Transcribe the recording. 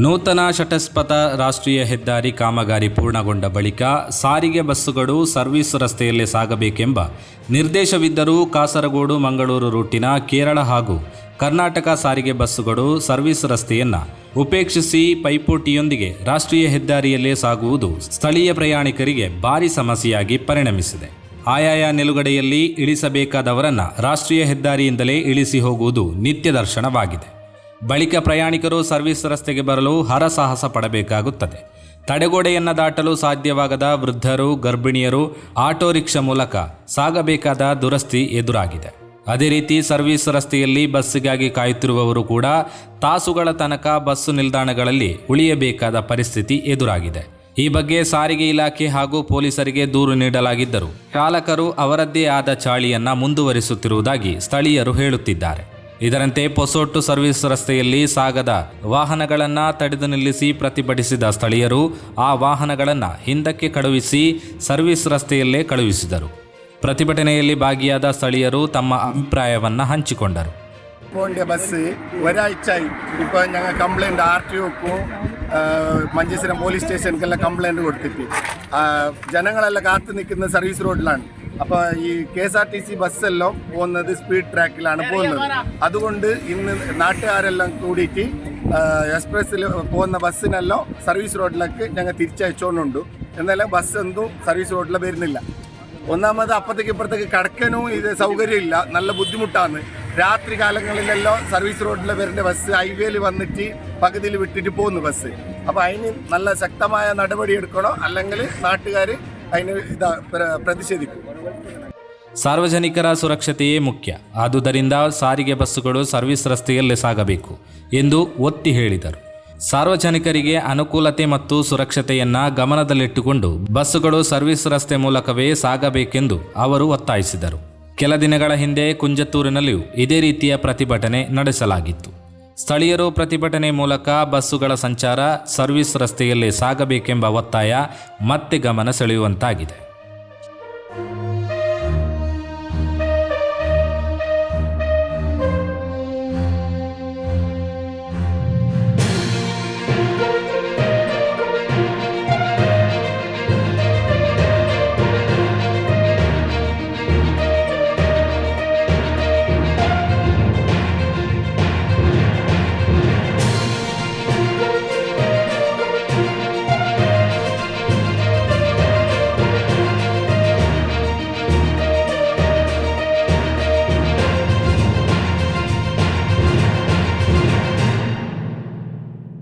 ನೂತನ ಶಟಸ್ಪಥ ರಾಷ್ಟ್ರೀಯ ಹೆದ್ದಾರಿ ಕಾಮಗಾರಿ ಪೂರ್ಣಗೊಂಡ ಬಳಿಕ ಸಾರಿಗೆ ಬಸ್ಸುಗಳು ಸರ್ವಿಸ್ ರಸ್ತೆಯಲ್ಲೇ ಸಾಗಬೇಕೆಂಬ ನಿರ್ದೇಶವಿದ್ದರೂ ಕಾಸರಗೋಡು ಮಂಗಳೂರು ರೂಟಿನ ಕೇರಳ ಹಾಗೂ ಕರ್ನಾಟಕ ಸಾರಿಗೆ ಬಸ್ಸುಗಳು ಸರ್ವಿಸ್ ರಸ್ತೆಯನ್ನು ಉಪೇಕ್ಷಿಸಿ ಪೈಪೋಟಿಯೊಂದಿಗೆ ರಾಷ್ಟ್ರೀಯ ಹೆದ್ದಾರಿಯಲ್ಲೇ ಸಾಗುವುದು ಸ್ಥಳೀಯ ಪ್ರಯಾಣಿಕರಿಗೆ ಭಾರಿ ಸಮಸ್ಯೆಯಾಗಿ ಪರಿಣಮಿಸಿದೆ. ಆಯಾಯ ನಿಲುಗಡೆಯಲ್ಲಿ ಇಳಿಸಬೇಕಾದವರನ್ನು ರಾಷ್ಟ್ರೀಯ ಹೆದ್ದಾರಿಯಿಂದಲೇ ಇಳಿಸಿ ಹೋಗುವುದು ನಿತ್ಯ ದರ್ಶನವಾಗಿದೆ. ಬಳಿಕ ಪ್ರಯಾಣಿಕರು ಸರ್ವಿಸ್ ರಸ್ತೆಗೆ ಬರಲು ಹರಸಾಹಸ ಪಡಬೇಕಾಗುತ್ತದೆ. ತಡೆಗೋಡೆಯನ್ನು ದಾಟಲು ಸಾಧ್ಯವಾಗದ ವೃದ್ಧರು, ಗರ್ಭಿಣಿಯರು ಆಟೋ ರಿಕ್ಷಾ ಮೂಲಕ ಸಾಗಬೇಕಾದ ದುರಸ್ತಿ ಎದುರಾಗಿದೆ. ಅದೇ ರೀತಿ ಸರ್ವಿಸ್ ರಸ್ತೆಯಲ್ಲಿ ಬಸ್ಸಿಗಾಗಿ ಕಾಯುತ್ತಿರುವವರು ಕೂಡ ತಾಸುಗಳ ತನಕ ಬಸ್ಸು ನಿಲ್ದಾಣಗಳಲ್ಲಿ ಉಳಿಯಬೇಕಾದ ಪರಿಸ್ಥಿತಿ ಎದುರಾಗಿದೆ. ಈ ಬಗ್ಗೆ ಸಾರಿಗೆ ಇಲಾಖೆ ಹಾಗೂ ಪೊಲೀಸರಿಗೆ ದೂರು ನೀಡಲಾಗಿದ್ದರೂ ಚಾಲಕರು ಅವರದ್ದೇ ಆದ ಚಾಳಿಯನ್ನು ಮುಂದುವರಿಸುತ್ತಿರುವುದಾಗಿ ಸ್ಥಳೀಯರು ಹೇಳುತ್ತಿದ್ದಾರೆ. ಇದರಂತೆ ಪೊಸೊಟ್ಟು ಸರ್ವಿಸ್ ರಸ್ತೆಯಲ್ಲಿ ಸಾಗದ ವಾಹನಗಳನ್ನು ತಡೆದು ನಿಲ್ಲಿಸಿ ಪ್ರತಿಭಟಿಸಿದ ಸ್ಥಳೀಯರು ಆ ವಾಹನಗಳನ್ನು ಹಿಂದಕ್ಕೆ ಕಳುಹಿಸಿ ಸರ್ವಿಸ್ ರಸ್ತೆಯಲ್ಲೇ ಕಳುಹಿಸಿದರು. ಪ್ರತಿಭಟನೆಯಲ್ಲಿ ಭಾಗಿಯಾದ ಸ್ಥಳೀಯರು ತಮ್ಮ ಅಭಿಪ್ರಾಯವನ್ನು ಹಂಚಿಕೊಂಡರು. ബസ് ഒരാഴ്ചയായി ഇപ്പോൾ ഞങ്ങൾ കംപ്ലൈൻറ്റ് RTOക്കും മഞ്ചേശ്വരം പോലീസ് സ്റ്റേഷനിലെല്ലാം കംപ്ലൈൻറ്റ് കൊടുത്തിട്ട് ജനങ്ങളെല്ലാം കാത്തു നിൽക്കുന്ന സർവീസ് റോഡിലാണ്. അപ്പോൾ ഈ KSRTC ബസ്സെല്ലാം പോകുന്നത് സ്പീഡ് ട്രാക്കിലാണ് പോകുന്നത്. അതുകൊണ്ട് ഇന്ന് നാട്ടുകാരെല്ലാം കൂടിയിട്ട് എക്സ്പ്രസ്സിൽ പോകുന്ന ബസ്സിനെല്ലാം സർവീസ് റോഡിലേക്ക് ഞങ്ങൾ തിരിച്ചയച്ചുകൊണ്ടുണ്ട്. എന്നാലും ബസ് എന്തും സർവീസ് റോഡിൽ വരുന്നില്ല. ഒന്നാമത് അപ്പുറത്തേക്ക് ഇപ്പുറത്തേക്ക് കടക്കാനും ഇത് സൗകര്യമില്ല, നല്ല ബുദ്ധിമുട്ടാണ്. രാത്രി കാലങ്ങളിലെല്ലാം സർവീസ് റോഡിൽ വരുന്ന ബസ് ഹൈവേയിൽ വന്നിട്ട് പകുതിയിൽ വിട്ടിട്ട് പോകുന്നു ബസ്. അപ്പോൾ അതിന് നല്ല ശക്തമായ നടപടി എടുക്കണോ, അല്ലെങ്കിൽ നാട്ടുകാർ അതിന് ಪ್ರತಿಷೇಧಿക്കും. ಸಾರ್ವಜನಿಕರ ಸುರಕ್ಷತೆಯೇ ಮುಖ್ಯ. ಆದುದರಿಂದ ಸಾರಿಗೆ ಬಸ್ಸುಗಳು ಸರ್ವಿಸ್ ರಸ್ತೆಯಲ್ಲೇ ಸಾಗಬೇಕು ಎಂದು ಒತ್ತಿ ಹೇಳಿದರು. ಸಾರ್ವಜನಿಕರಿಗೆ ಅನುಕೂಲತೆ ಮತ್ತು ಸುರಕ್ಷತೆಯನ್ನು ಗಮನದಲ್ಲಿಟ್ಟುಕೊಂಡು ಬಸ್ಸುಗಳು ಸರ್ವಿಸ್ ರಸ್ತೆ ಮೂಲಕವೇ ಸಾಗಬೇಕೆಂದು ಅವರು ಒತ್ತಾಯಿಸಿದರು. ಕೆಲ ದಿನಗಳ ಹಿಂದೆ ಕುಂಜತ್ತೂರಿನಲ್ಲಿಯೂ ಇದೇ ರೀತಿಯ ಪ್ರತಿಭಟನೆ ನಡೆಸಲಾಗಿತ್ತು. ಸ್ಥಳೀಯರು ಪ್ರತಿಭಟನೆ ಮೂಲಕ ಬಸ್ಸುಗಳ ಸಂಚಾರ ಸರ್ವಿಸ್ ರಸ್ತೆಯಲ್ಲೇ ಸಾಗಬೇಕೆಂಬ ಒತ್ತಾಯ ಮತ್ತೆ ಗಮನ ಸೆಳೆಯುವಂತಾಗಿದೆ.